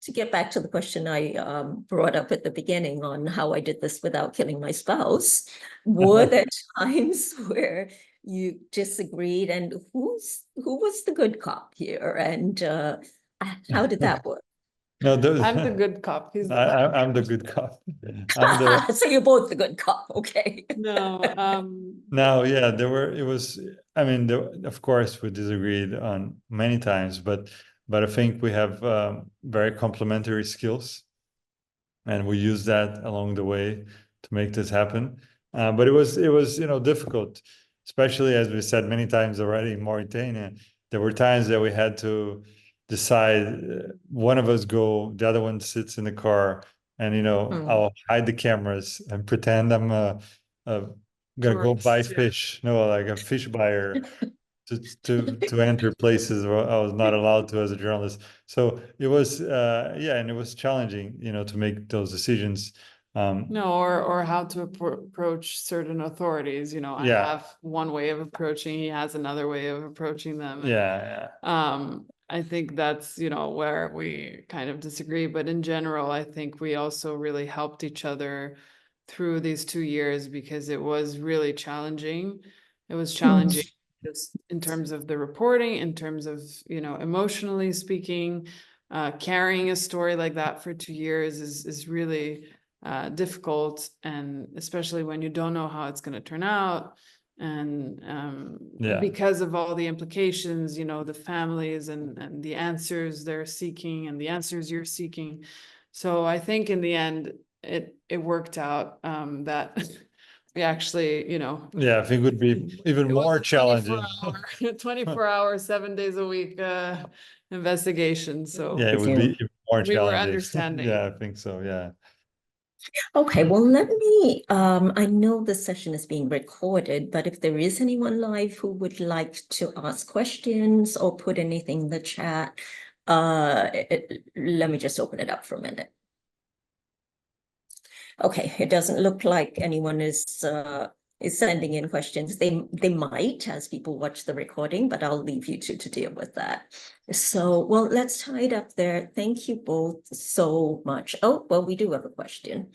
to get back to the question I brought up at the beginning on how I did this without killing my spouse, were there times where you disagreed, and who was the good cop here, and how did that work? No, I'm the good cop. He's the bad I'm the good cop. I'm the So you're both the good cop, okay? no. no, yeah, I mean, of course, we disagreed on many times, but I think we have very complementary skills, and we use that along the way to make this happen. But it was difficult, especially as we said many times already in Mauritania. There were times that we had to decide, one of us go, the other one sits in the car, and I'll hide the cameras and pretend I'm gonna go buy fish, like a fish buyer, to enter places where I was not allowed to as a journalist. So it was and it was challenging, to make those decisions. No, or how to approach certain authorities. I have one way of approaching, he has another way of approaching them. I think that's, where we kind of disagree. But in general, I think we also really helped each other through these 2 years, because it was really challenging. It was challenging just in terms of the reporting, in terms of, emotionally speaking, carrying a story like that for 2 years is really difficult, and especially when you don't know how it's going to turn out, and because of all the implications, the families and the answers they're seeking and the answers you're seeking. So I think in the end it worked out, that we actually, I think it would be even more challenging. 24 hours, 7 days a week investigation. So it would be even more challenging. We were understanding. I think so. Okay, well, let me, I know the session is being recorded, but if there is anyone live who would like to ask questions or put anything in the chat, let me just open it up for a minute. Okay, it doesn't look like anyone is sending in questions. They might as people watch the recording, but I'll leave you two to deal with that. So, well, let's tie it up there. Thank you both so much. Oh, well, we do have a question.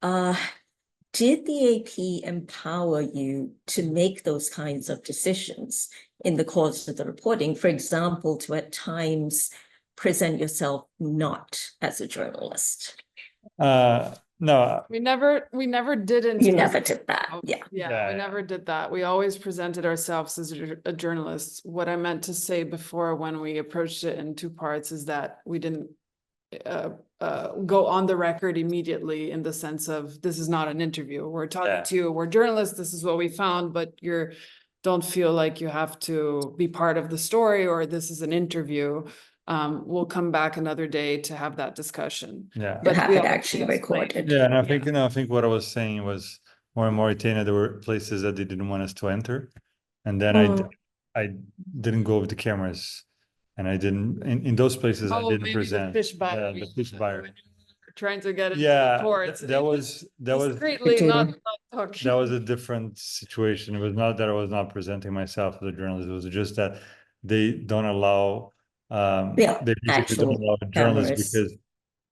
Did the AP empower you to make those kinds of decisions in the course of the reporting? For example, to at times present yourself not as a journalist? No, we never didn't. You never did that. We never did that. We always presented ourselves as a journalist. What I meant to say before, when we approached it in two parts, is that we didn't go on the record immediately, in the sense of, this is not an interview, we're talking to you, we're journalists, this is what we found, but don't feel like you have to be part of the story, or this is an interview. We'll come back another day to have that discussion. But have it actually recorded. And I think what I was saying was, more in Mauritania, there were places that they didn't want us to enter, and then I didn't go with the cameras, and I didn't in those places. I didn't present the fish buyer. The fish buyer. Trying to get into the courts. That was discreetly not talking. That was a different situation. It was not that I was not presenting myself as a journalist. It was just that they don't allow they basically don't allow journalists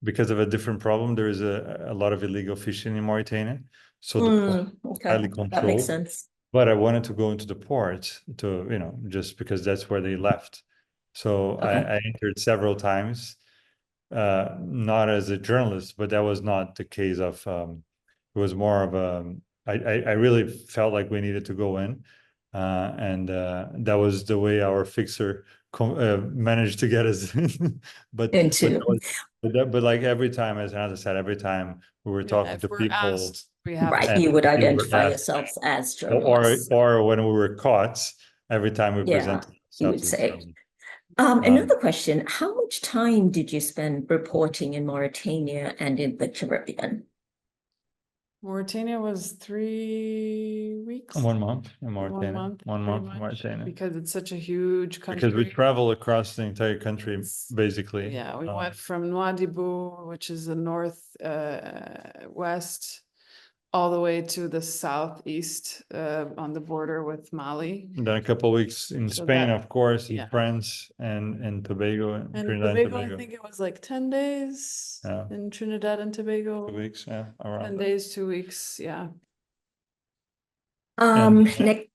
because of a different problem. There is a lot of illegal fishing in Mauritania, so the port highly controlled. That makes sense. But I wanted to go into the port to just because that's where they left. So I entered several times, not as a journalist, but that was not the case of. It was more of a. I really felt like we needed to go in, and that was the way our fixer managed to get us in. but like every time, as Renata said, every time we were talking to people, asked, you would identify yourselves as journalists, or when we were caught, every time we presented, you would say. Another question: how much time did you spend reporting in Mauritania and in the Caribbean? Mauritania was 3 weeks. 1 month in Mauritania. 1 month in Mauritania. Because it's such a huge country. Because we travel across the entire country, basically. Yeah, we went from Nouadhibou, which is the north west, all the way to the southeast on the border with Mali. And then a couple of weeks in So Spain, that- of course, in yeah. France and Tobago and And Trinidad and Tobago, I Tobago. think it was like 10 days Yeah. in Trinidad and Tobago. 2 weeks, yeah, 10 around. days, 2 weeks, yeah.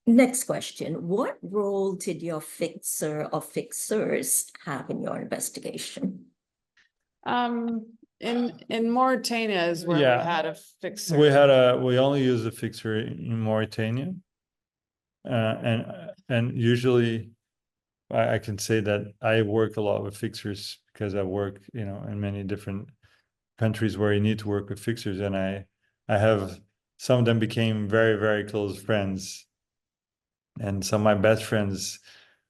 Next question. What role did your fixer or fixers have in your investigation? In Mauritania is where Yeah. we had a fixer. We only use a fixer in Mauritania. And usually I can say that I work a lot with fixers because I work, you know, in many different countries where you need to work with fixers, and I have some of them became very, very close friends, and some of my best friends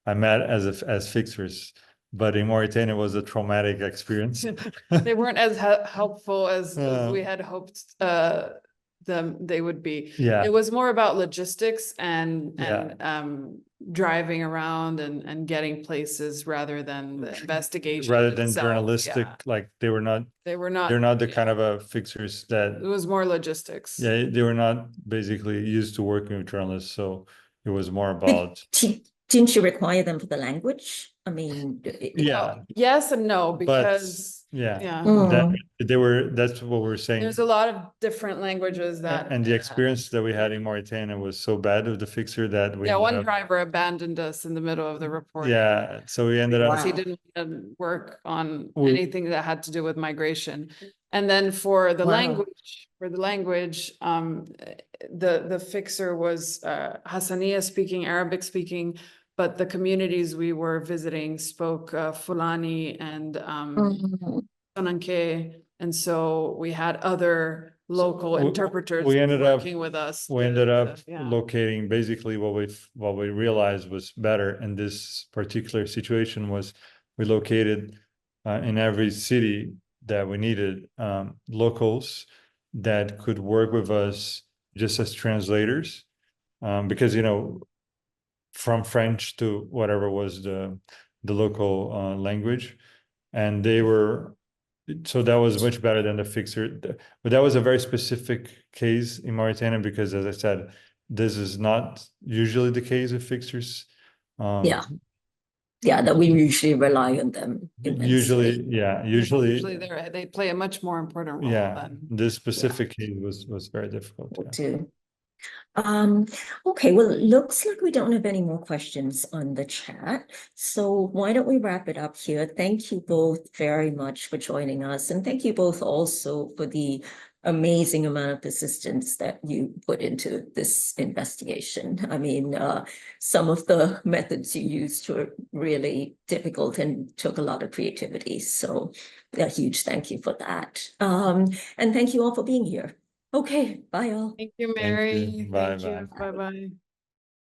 I met as fixers, but in Mauritania it was a traumatic experience. They weren't as helpful as we had hoped they would be. Yeah. It was more about logistics and Yeah. driving around and getting places rather than the investigation. Rather than itself. journalistic, Yeah. like they're not the kind of fixers that it was more logistics. Yeah, they were not basically used to working with journalists, so it was more about. Didn't you require them for the language? I mean, Yeah. Yes and no, because that's what we're saying. There's a lot of different languages that. And the experience that we had in Mauritania was so bad with the fixer that we. One driver abandoned us in the middle of the report. Yeah, so we ended up. He didn't work on anything that had to do with migration. And then for the language, the fixer was Hassaniya speaking, Arabic speaking, but the communities we were visiting spoke Fulani and Sonanke, and so we had other local interpreters working with us. We ended up locating basically what we realized was better in this particular situation was we located in every city that we needed locals that could work with us just as translators, because, you know, from French to whatever was the local language, and they were. So that was much better than the fixer, but that was a very specific case in Mauritania because, as I said, this is not usually the case with fixers. That we usually rely on them. Usually they play a much more important role. Yeah, this specific case was very difficult. Too. Okay, well, it looks like we don't have any more questions on the chat. So why don't we wrap it up here? Thank you both very much for joining us. And thank you both also for the amazing amount of persistence that you put into this investigation. I mean, some of the methods you used were really difficult and took a lot of creativity. So a huge thank you for that. And thank you all for being here. Okay, bye all. Thank you, Mary. Thank you. Bye. Bye-bye.